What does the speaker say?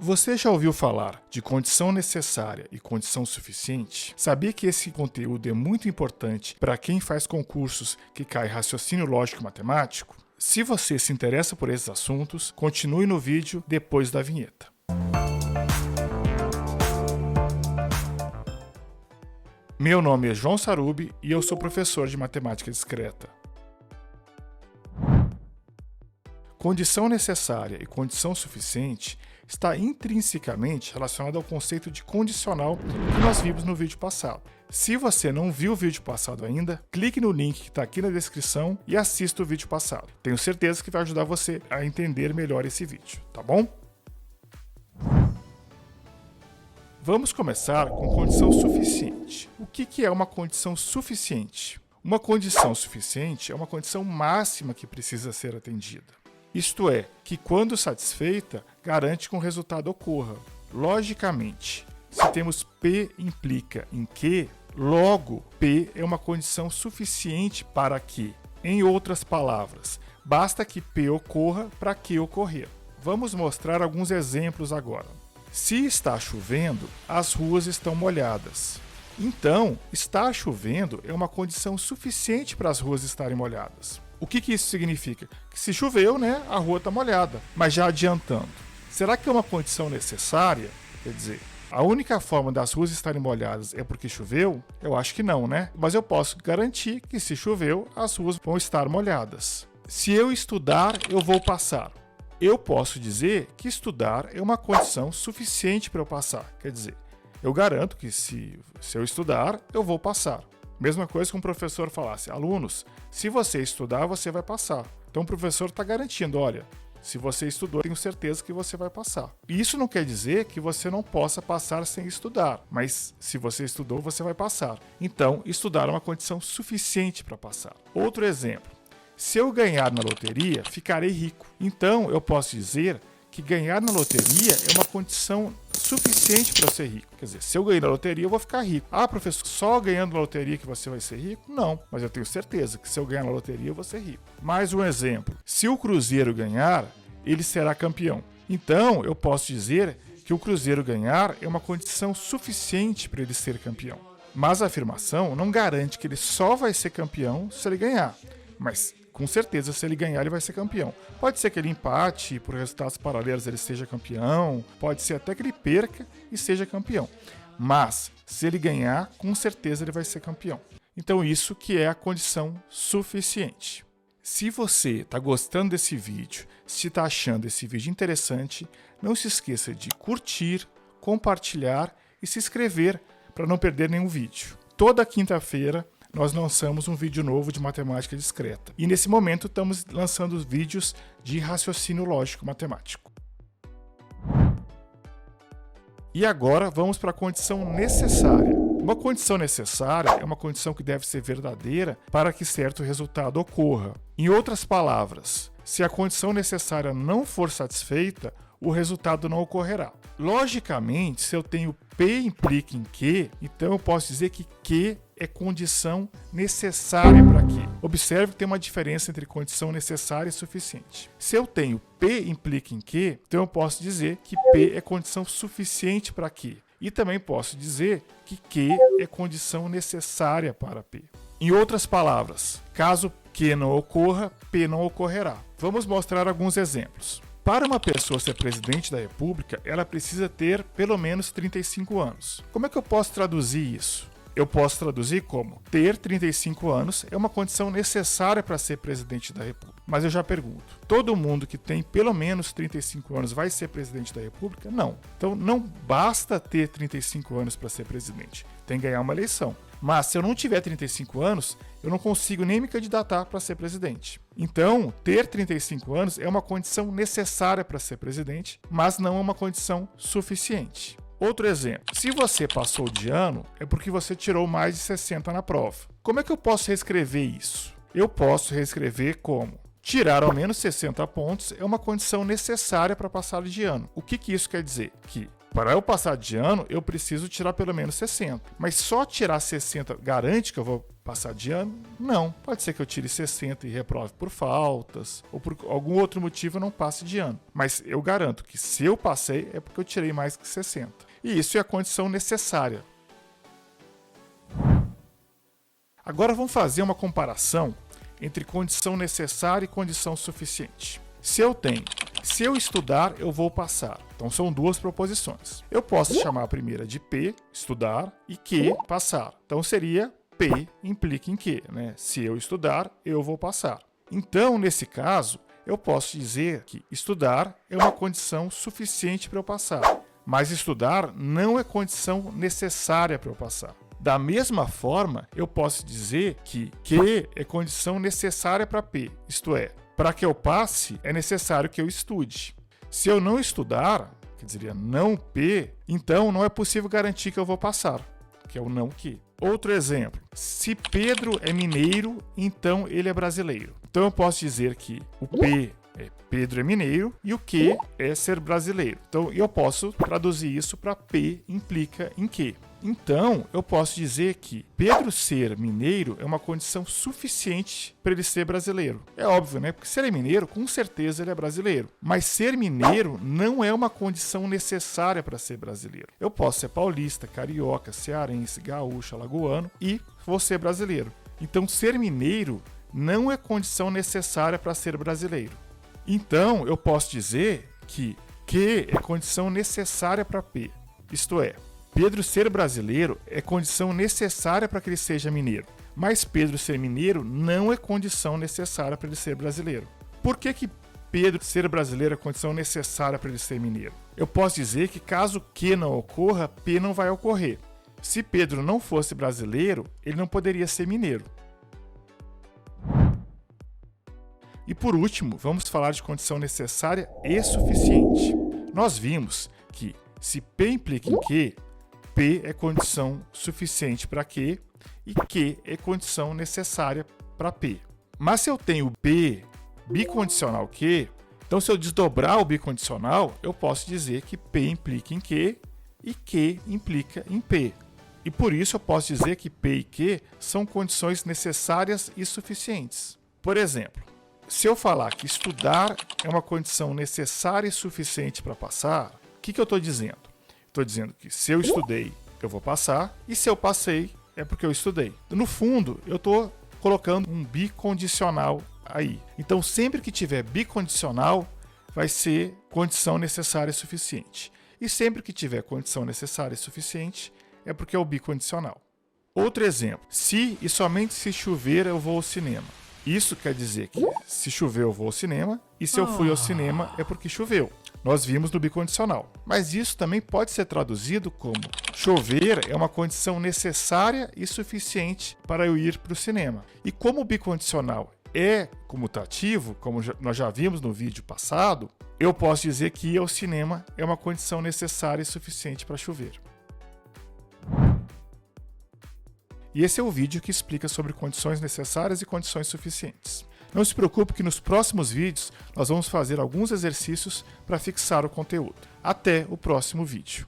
Você já ouviu falar de condição necessária e condição suficiente? Sabia que esse conteúdo é muito importante para quem faz concursos que cai raciocínio lógico e matemático? Se você se interessa por esses assuntos, continue no vídeo depois da vinheta. Meu nome é João Sarubi e eu sou professor de matemática discreta. Condição necessária e condição suficiente está intrinsecamente relacionada ao conceito de condicional que nós vimos no vídeo passado. Se você não viu o vídeo passado ainda, clique no link que está aqui na descrição e assista o vídeo passado. Tenho certeza que vai ajudar você a entender melhor esse vídeo, tá bom? Vamos começar com condição suficiente. O que é uma condição suficiente? Uma condição suficiente é uma condição máxima que precisa ser atendida. Isto é, que quando satisfeita, garante que um resultado ocorra. Logicamente, se temos P implica em Q, logo P é uma condição suficiente para que. Em outras palavras, basta que P ocorra para Q ocorrer. Vamos mostrar alguns exemplos agora. Se está chovendo, as ruas estão molhadas. Então, estar chovendo é uma condição suficiente para as ruas estarem molhadas. O que isso significa? Que se choveu, a rua está molhada. Mas já adiantando, será que é uma condição necessária? Quer dizer, a única forma das ruas estarem molhadas é porque choveu? Eu acho que não, Mas eu posso garantir que se choveu, as ruas vão estar molhadas. Se eu estudar, eu vou passar. Eu posso dizer que estudar é uma condição suficiente para eu passar. Quer dizer, eu garanto que se eu estudar, eu vou passar. Mesma coisa que um professor falasse, alunos, se você estudar, você vai passar. Então o professor está garantindo, olha, se você estudou, tenho certeza que você vai passar. E isso não quer dizer que você não possa passar sem estudar, mas se você estudou, você vai passar. Então, estudar é uma condição suficiente para passar. Outro exemplo, se eu ganhar na loteria, ficarei rico. Então, eu posso dizer que ganhar na loteria é uma condição suficiente para ser rico. Quer dizer, se eu ganhar na loteria, eu vou ficar rico. Ah, professor, só ganhando na loteria que você vai ser rico? Não, mas eu tenho certeza que se eu ganhar na loteria, eu vou ser rico. Mais um exemplo. Se o Cruzeiro ganhar, ele será campeão. Então, eu posso dizer que o Cruzeiro ganhar é uma condição suficiente para ele ser campeão. Mas a afirmação não garante que ele só vai ser campeão se ele ganhar. Mas com certeza, se ele ganhar, ele vai ser campeão. Pode ser que ele empate e por resultados paralelos ele seja campeão. Pode ser até que ele perca e seja campeão. Mas, se ele ganhar, com certeza ele vai ser campeão. Então, isso que é a condição suficiente. Se você está gostando desse vídeo, se está achando esse vídeo interessante, não se esqueça de curtir, compartilhar e se inscrever para não perder nenhum vídeo. Toda quinta-feira, nós lançamos um vídeo novo de matemática discreta. E nesse momento estamos lançando vídeos de raciocínio lógico matemático. E agora vamos para a condição necessária. Uma condição necessária é uma condição que deve ser verdadeira para que certo resultado ocorra. Em outras palavras, se a condição necessária não for satisfeita, o resultado não ocorrerá. Logicamente, se eu tenho P implica em Q, então eu posso dizer que Q é condição necessária para Q. Observe que tem uma diferença entre condição necessária e suficiente. Se eu tenho P implica em Q, então eu posso dizer que P é condição suficiente para Q. E também posso dizer que Q é condição necessária para P. Em outras palavras, caso Q não ocorra, P não ocorrerá. Vamos mostrar alguns exemplos. Para uma pessoa ser presidente da República, ela precisa ter pelo menos 35 anos. Como é que eu posso traduzir isso? Eu posso traduzir como ter 35 anos é uma condição necessária para ser presidente da República. Mas eu já pergunto, todo mundo que tem pelo menos 35 anos vai ser presidente da República? Não. Então não basta ter 35 anos para ser presidente, tem que ganhar uma eleição. Mas se eu não tiver 35 anos, eu não consigo nem me candidatar para ser presidente. Então, ter 35 anos é uma condição necessária para ser presidente, mas não é uma condição suficiente. Outro exemplo, se você passou de ano, é porque você tirou mais de 60 na prova. Como é que eu posso reescrever isso? Eu posso reescrever como tirar ao menos 60 pontos é uma condição necessária para passar de ano. O que isso quer dizer? Que Para eu passar de ano, eu preciso tirar pelo menos 60. Mas só tirar 60 garante que eu vou passar de ano? Não. Pode ser que eu tire 60 e reprove por faltas, ou por algum outro motivo eu não passe de ano. Mas eu garanto que se eu passei, é porque eu tirei mais que 60. E isso é a condição necessária. Agora vamos fazer uma comparação entre condição necessária e condição suficiente. Se eu estudar, eu vou passar. Então são duas proposições. Eu posso chamar a primeira de P, estudar, e Q, passar. Então seria P implica em Q, né? Se eu estudar, eu vou passar. Então, nesse caso, eu posso dizer que estudar é uma condição suficiente para eu passar. Mas estudar não é condição necessária para eu passar. Da mesma forma, eu posso dizer que Q é condição necessária para P, isto é, para que eu passe, é necessário que eu estude. Se eu não estudar, que diria não P, então não é possível garantir que eu vou passar, que é o não Q. Outro exemplo, se Pedro é mineiro, então ele é brasileiro. Então eu posso dizer que o P é Pedro é mineiro e o Q é ser brasileiro. Então eu posso traduzir isso para P implica em Q. Então, eu posso dizer que Pedro ser mineiro é uma condição suficiente para ele ser brasileiro. É óbvio, né? Porque se ele é mineiro, com certeza ele é brasileiro. Mas ser mineiro não é uma condição necessária para ser brasileiro. Eu posso ser paulista, carioca, cearense, gaúcho, alagoano e vou ser brasileiro. Então, ser mineiro não é condição necessária para ser brasileiro. Então, eu posso dizer que Q é condição necessária para P. Isto é, Pedro ser brasileiro é condição necessária para que ele seja mineiro. Mas Pedro ser mineiro não é condição necessária para ele ser brasileiro. Por que Pedro ser brasileiro é condição necessária para ele ser mineiro? Eu posso dizer que caso Q não ocorra, P não vai ocorrer. Se Pedro não fosse brasileiro, ele não poderia ser mineiro. E por último, vamos falar de condição necessária e suficiente. Nós vimos que se P implica em Q, P é condição suficiente para Q e Q é condição necessária para P. Mas se eu tenho P bicondicional Q, então se eu desdobrar o bicondicional, eu posso dizer que P implica em Q e Q implica em P. E por isso eu posso dizer que P e Q são condições necessárias e suficientes. Por exemplo, se eu falar que estudar é uma condição necessária e suficiente para passar, o que eu estou dizendo? Estou dizendo que se eu estudei, eu vou passar, e se eu passei, é porque eu estudei. No fundo, eu estou colocando um bicondicional aí. Então, sempre que tiver bicondicional, vai ser condição necessária e suficiente. E sempre que tiver condição necessária e suficiente, é porque é o bicondicional. Outro exemplo, se e somente se chover, eu vou ao cinema. Isso quer dizer que se chover, eu vou ao cinema, e se eu fui ao cinema, é porque choveu. Nós vimos no bicondicional. Mas isso também pode ser traduzido como chover é uma condição necessária e suficiente para eu ir para o cinema. E como o bicondicional é comutativo, como nós já vimos no vídeo passado, eu posso dizer que ir ao cinema é uma condição necessária e suficiente para chover. E esse é o vídeo que explica sobre condições necessárias e condições suficientes. Não se preocupe que nos próximos vídeos nós vamos fazer alguns exercícios para fixar o conteúdo. Até o próximo vídeo.